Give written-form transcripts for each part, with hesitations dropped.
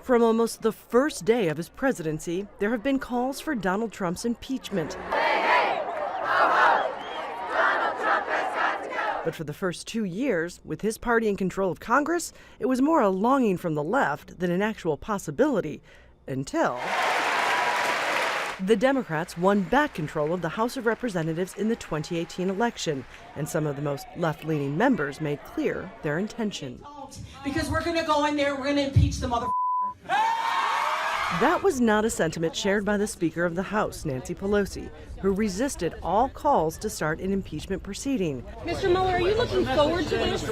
From almost the first day of his presidency, there have been calls for Donald Trump's impeachment. But for the first 2 years, with his party in control of Congress, it was more a longing from the left than an actual possibility, until the Democrats won back control of the House of Representatives in the 2018 election, and some of the most left-leaning members made clear their intention. Because we're going to go in there, we're going to impeach the mother. That was not a sentiment shared by the Speaker of the House, Nancy Pelosi, who resisted all calls to start an impeachment proceeding. Mr. Mueller, are you looking forward to this?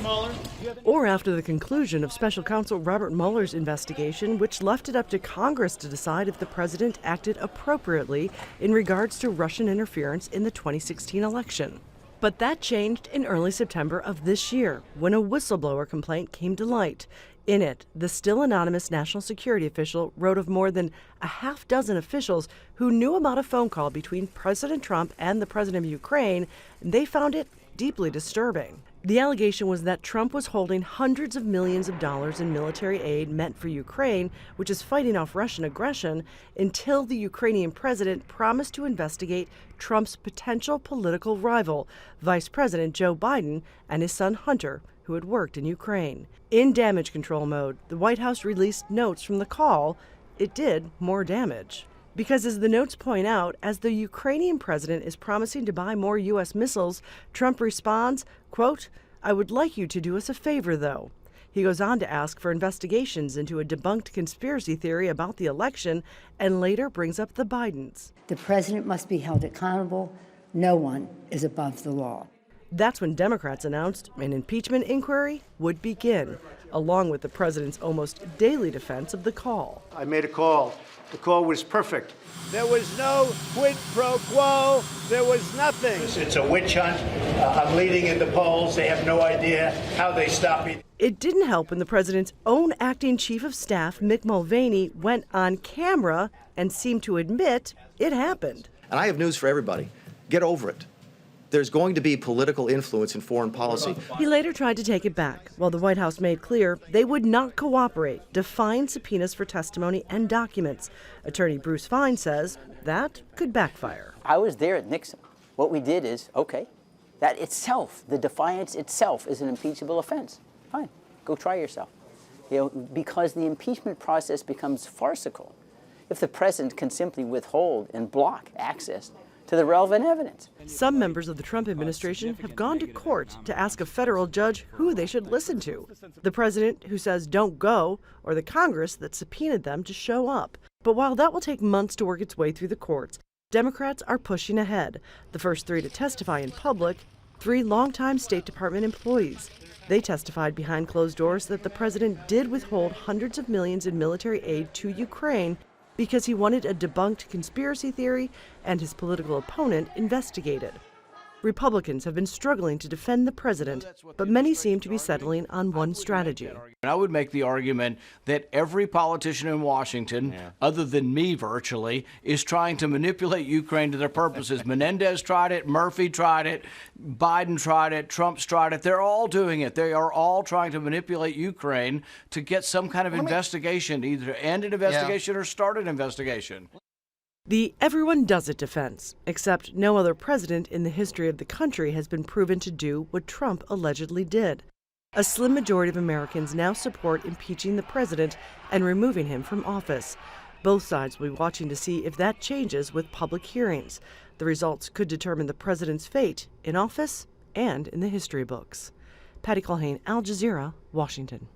Or after the conclusion of Special Counsel Robert Mueller's investigation, which left it up to Congress to decide if the president acted appropriately in regards to Russian interference in the 2016 election. But that changed in early September of this year, when a whistleblower complaint came to light. In it, the still anonymous national security official wrote of more than a half dozen officials who knew about a phone call between President Trump and the president of Ukraine, and they found it deeply disturbing. The allegation was that Trump was holding hundreds of millions of dollars in military aid meant for Ukraine, which is fighting off Russian aggression, until the Ukrainian president promised to investigate Trump's potential political rival, Vice President Joe Biden, and his son Hunter, who had worked in Ukraine. In damage control mode, the White House released notes from the call. It did more damage. Because as the notes point out, as the Ukrainian president is promising to buy more U.S. missiles, Trump responds, quote, "I would like you to do us a favor, though." He goes on to ask for investigations into a debunked conspiracy theory about the election, and later brings up the Bidens. The president must be held accountable. No one is above the law. That's when Democrats announced an impeachment inquiry would begin, along with the president's almost daily defense of the call. I made a call. The call was perfect. There was no quid pro quo. There was nothing. It's a witch hunt. I'm leading in the polls. They have no idea how they stop me. It didn't help when the president's own acting chief of staff, Mick Mulvaney, went on camera and seemed to admit it happened. And I have news for everybody. Get over it. There's going to be political influence in foreign policy. He later tried to take it back, while the White House made clear they would not cooperate, defying subpoenas for testimony and documents. Attorney Bruce Fine says that could backfire. I was there at Nixon. What we did is, okay, that itself, the defiance itself, is an impeachable offense. Fine, go try yourself. Because the impeachment process becomes farcical if the president can simply withhold and block access to the relevant evidence. Some members of the Trump administration have gone to court to ask a federal judge who they should listen to. The president, who says don't go, or the Congress that subpoenaed them to show up. But while that will take months to work its way through the courts, Democrats are pushing ahead. The first 3 to testify in public, 3 longtime State Department employees. They testified behind closed doors that the president did withhold hundreds of millions in military aid to Ukraine because he wanted a debunked conspiracy theory and his political opponent investigated. Republicans have been struggling to defend the president, but many seem to be settling on one strategy. I would make the argument that every politician in Washington, other than me virtually, is trying to manipulate Ukraine to their purposes. Menendez tried it, Murphy tried it, Biden tried it, Trump's tried it. They're all doing it. They are all trying to manipulate Ukraine to get some kind of investigation, either end an investigation or start an investigation. The everyone does it defense, except no other president in the history of the country has been proven to do what Trump allegedly did. A slim majority of Americans now support impeaching the president and removing him from office. Both sides will be watching to see if that changes with public hearings. The results could determine the president's fate in office and in the history books. Patty Culhane, Al Jazeera, Washington.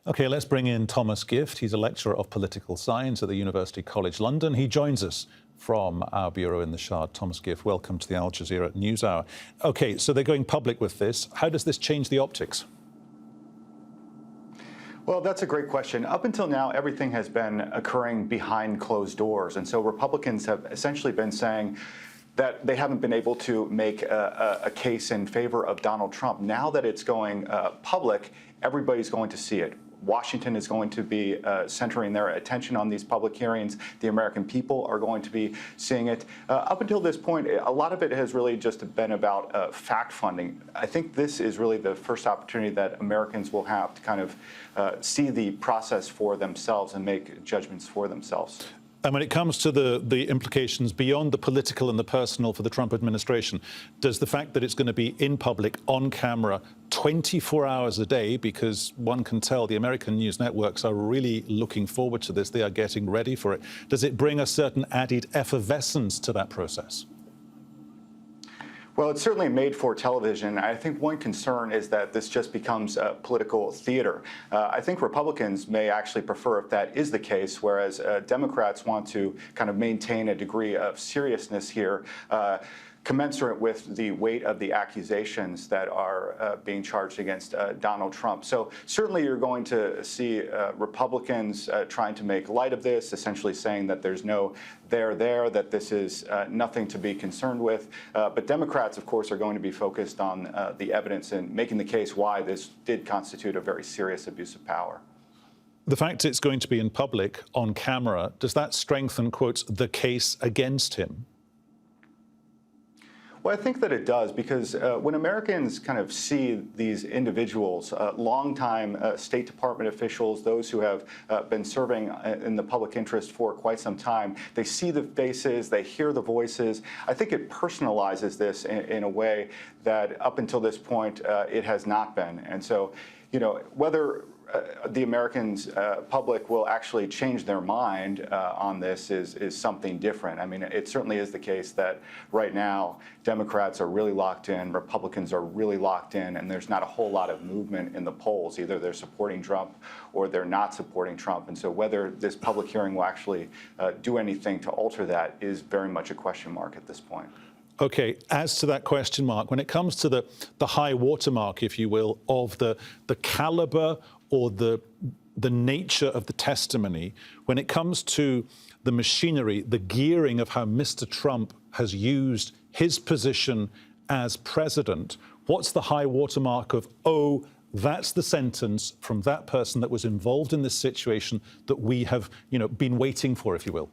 OK, let's bring in Thomas Gift. He's a lecturer of political science at the University College London. He joins us from our bureau in the Shard. Thomas Gift, welcome to the Al Jazeera NewsHour. OK, so they're going public with this. How does this change the optics? Well, that's a great question. Up until now, everything has been occurring behind closed doors. And so Republicans have essentially been saying that they haven't been able to make a case in favor of Donald Trump. Now that it's going public, everybody's going to see it. Washington is going to be centering their attention on these public hearings. The American people are going to be seeing it. Up until this point, a lot of it has really just been about fact funding. I think this is really the first opportunity that Americans will have to kind of see the process for themselves and make judgments for themselves. And when it comes to the implications beyond the political and the personal for the Trump administration, does the fact that it's going to be in public, on camera, 24 hours a day, because one can tell the American news networks are really looking forward to this, they are getting ready for it, does it bring a certain added effervescence to that process? Well, it's certainly made for television. I think one concern is that this just becomes political theater. I think Republicans may actually prefer if that is the case, whereas Democrats want to kind of maintain a degree of seriousness here, commensurate with the weight of the accusations that are being charged against Donald Trump. So certainly you're going to see Republicans trying to make light of this, essentially saying that there's no there, that this is nothing to be concerned with. But Democrats, of course, are going to be focused on the evidence and making the case why this did constitute a very serious abuse of power. The fact it's going to be in public, on camera, does that strengthen, quotes, the case against him? Well, I think that it does, because when Americans kind of see these individuals, longtime State Department officials, those who have been serving in the public interest for quite some time, they see the faces, they hear the voices. I think it personalizes this in a way that up until this point it has not been. And so, you know, whether the Americans public will actually change their mind on this is something different. I mean, it certainly is the case that right now Democrats are really locked in, Republicans are really locked in, and there's not a whole lot of movement in the polls. Either they're supporting Trump or they're not supporting Trump. And so whether this public hearing will actually do anything to alter that is very much a question mark at this point. OK, as to that question mark, when it comes to the high watermark, if you will, of the caliber or the nature of the testimony, when it comes to the machinery, the gearing of how Mr. Trump has used his position as president, what's the high watermark of, oh, that's the sentence from that person that was involved in this situation that we have, you know, been waiting for, if you will?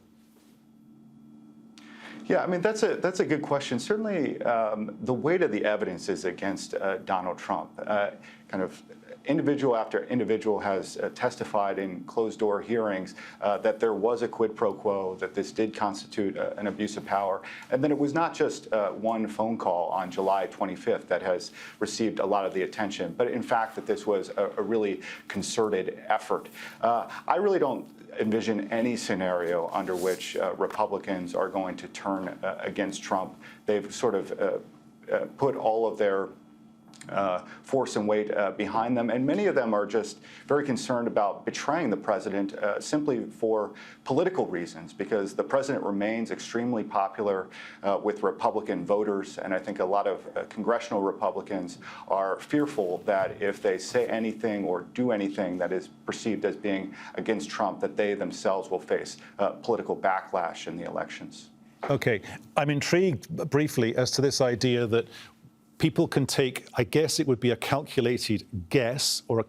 Yeah, I mean, that's a good question. Certainly, the weight of the evidence is against Donald Trump. Kind of individual after individual has testified in closed-door hearings that there was a quid pro quo, that this did constitute an abuse of power, and then it was not just one phone call on July 25th that has received a lot of the attention, but in fact that this was a really concerted effort. I really don't envision any scenario under which Republicans are going to turn against Trump. They've sort of put all of their force and weight behind them, and many of them are just very concerned about betraying the president simply for political reasons, because the president remains extremely popular with Republican voters, and I think a lot of congressional Republicans are fearful that if they say anything or do anything that is perceived as being against Trump, that they themselves will face political backlash in the elections. OK, I'm intrigued briefly as to this idea that people can take, I guess it would be a calculated guess or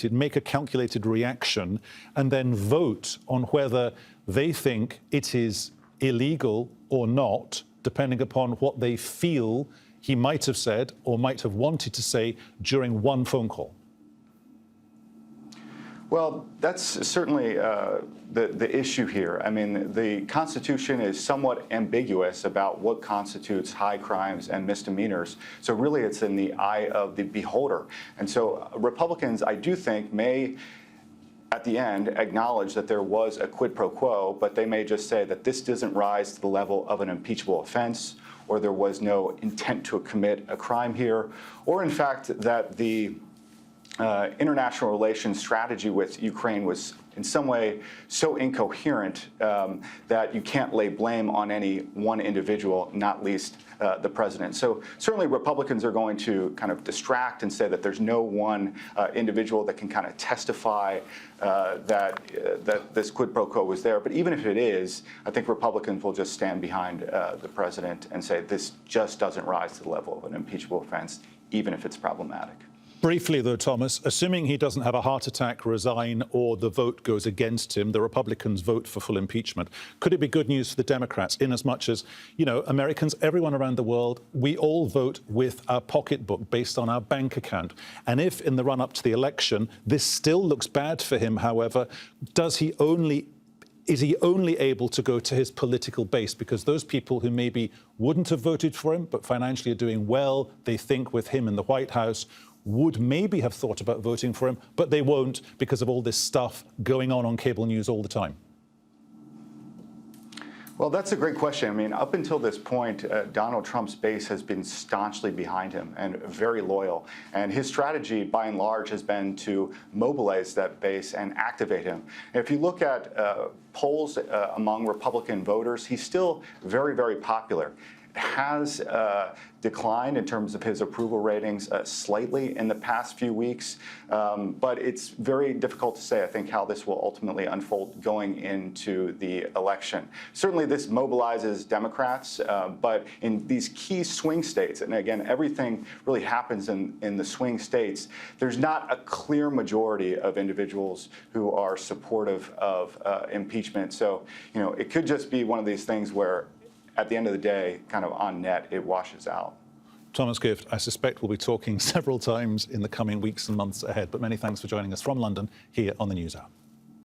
make a calculated reaction and then vote on whether they think it is illegal or not, depending upon what they feel he might have said or might have wanted to say during one phone call. Well, that's certainly the issue here. I mean, the Constitution is somewhat ambiguous about what constitutes high crimes and misdemeanors. So really, it's in the eye of the beholder. And so Republicans, I do think, may at the end acknowledge that there was a quid pro quo, but they may just say that this doesn't rise to the level of an impeachable offense, or there was no intent to commit a crime here, or in fact that the international relations strategy with Ukraine was in some way so incoherent that you can't lay blame on any one individual, not least the president. So certainly Republicans are going to kind of distract and say that there's no one individual that can kind of testify that this quid pro quo was there. But even if it is, I think Republicans will just stand behind the president and say this just doesn't rise to the level of an impeachable offense, even if it's problematic. Briefly, though, Thomas, assuming he doesn't have a heart attack, resign, or the vote goes against him, the Republicans vote for full impeachment, could it be good news for the Democrats in as much as, you know, Americans, everyone around the world, we all vote with our pocketbook based on our bank account. And if in the run-up to the election, this still looks bad for him, however, is he only able to go to his political base? Because those people who maybe wouldn't have voted for him, but financially are doing well, they think, with him in the White House, would maybe have thought about voting for him, but they won't because of all this stuff going on cable news all the time. Well, that's a great question. I mean, up until this point, Donald Trump's base has been staunchly behind him and very loyal. And his strategy, by and large, has been to mobilize that base and activate him. And if you look at polls among Republican voters, he's still very, very popular. Has declined in terms of his approval ratings slightly in the past few weeks, but it's very difficult to say, I think, how this will ultimately unfold going into the election. Certainly this mobilizes Democrats, but in these key swing states, and again, everything really happens in the swing states, there's not a clear majority of individuals who are supportive of impeachment. So, you know, it could just be one of these things where at the end of the day, kind of on net, it washes out. Thomas Gift, I suspect we'll be talking several times in the coming weeks and months ahead, but many thanks for joining us from London here on the NewsHour.